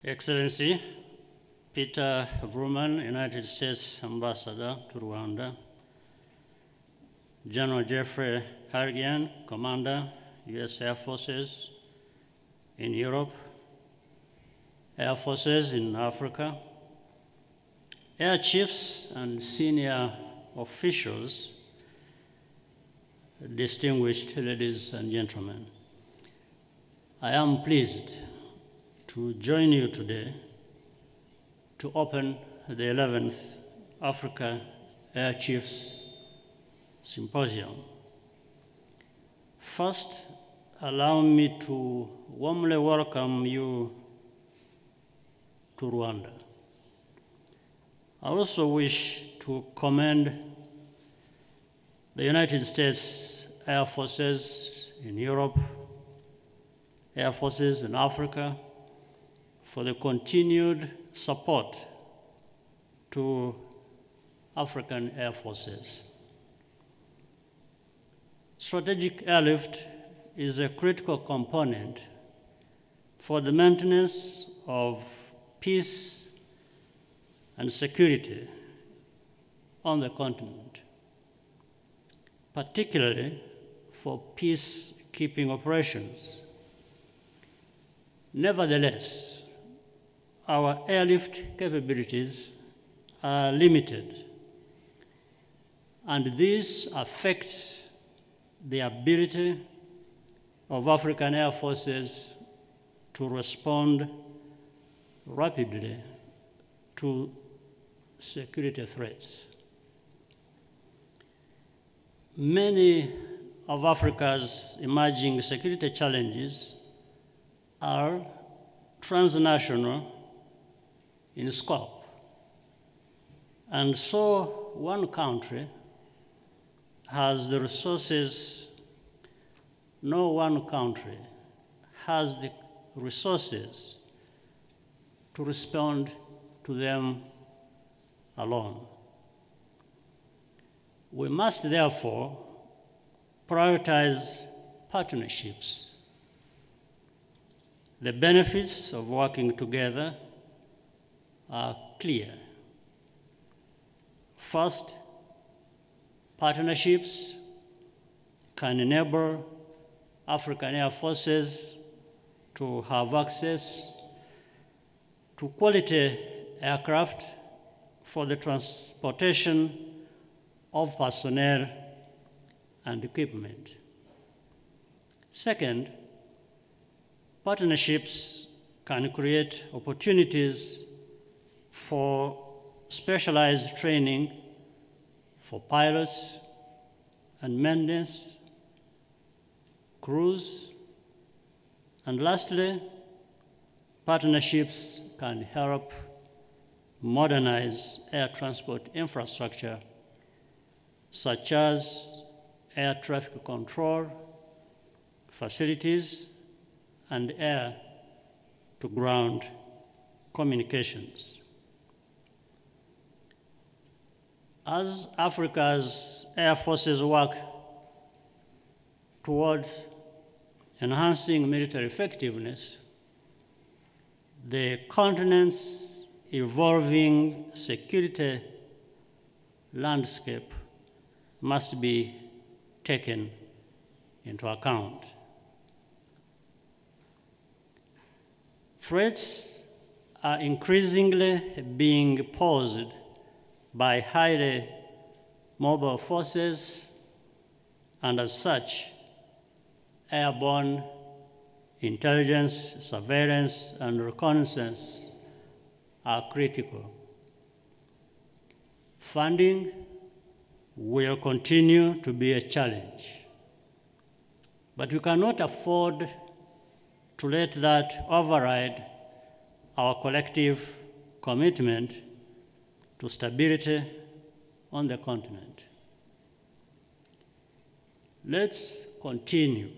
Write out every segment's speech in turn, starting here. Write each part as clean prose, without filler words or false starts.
Excellency, Peter Vrooman, United States Ambassador to Rwanda, General Jeffrey Harrigan, Commander, U.S. Air Forces in Europe, Air Forces in Africa, Air Chiefs and senior officials, distinguished ladies and gentlemen. I am pleased to join you today to open the 11th Africa Air Chiefs Symposium. First, allow me to warmly welcome you to Rwanda. I also wish to commend the United States Air Forces in Europe, Air Forces in Africa, for the continued support to African Air Forces. Strategic airlift is a critical component for the maintenance of peace and security on the continent, particularly for peacekeeping operations. Nevertheless, our airlift capabilities are limited, and this affects the ability of African Air Forces to respond rapidly to security threats. Many of Africa's emerging security challenges are transnational in scope. And so one country has the resources, no one country has the resources to respond to them alone. We must therefore prioritize partnerships. The benefits of working together are clear. First, partnerships can enable African Air Forces to have access to quality aircraft for the transportation of personnel and equipment. Second, partnerships can create opportunities for specialized training for pilots and maintenance, crews, and lastly, partnerships can help modernize air transport infrastructure, such as air traffic control facilities and air-to-ground communications. As Africa's air forces work toward enhancing military effectiveness, the continent's evolving security landscape must be taken into account. Threats are increasingly being posed by highly mobile forces, and as such, airborne intelligence, surveillance, and reconnaissance are critical. Funding will continue to be a challenge, but we cannot afford to let that override our collective commitment to stability on the continent. Let's continue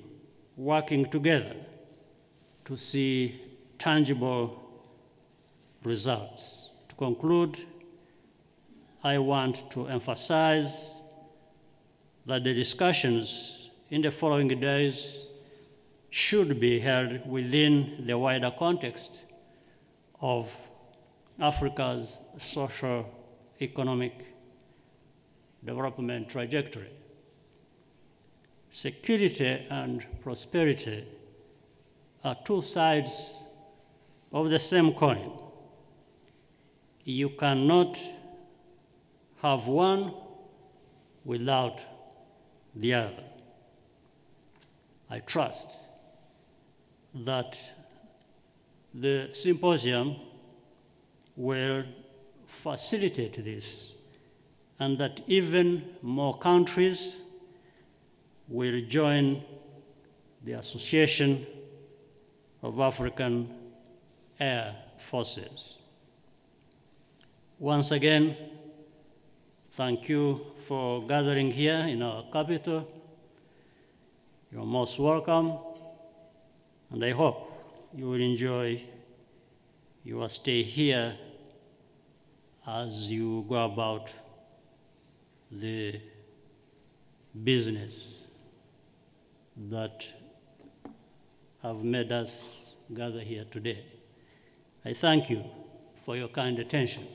working together to see tangible results. To conclude, I want to emphasize that the discussions in the following days should be held within the wider context of Africa's socio-economic development trajectory. Security and prosperity are two sides of the same coin. You cannot have one without the other. I trust that the symposium will facilitate this, and that even more countries will join the Association of African Air Forces. Once again, thank you for gathering here in our capital. You're most welcome, and I hope you will enjoy your stay here as you go about the business that have made us gather here today. I thank you for your kind attention.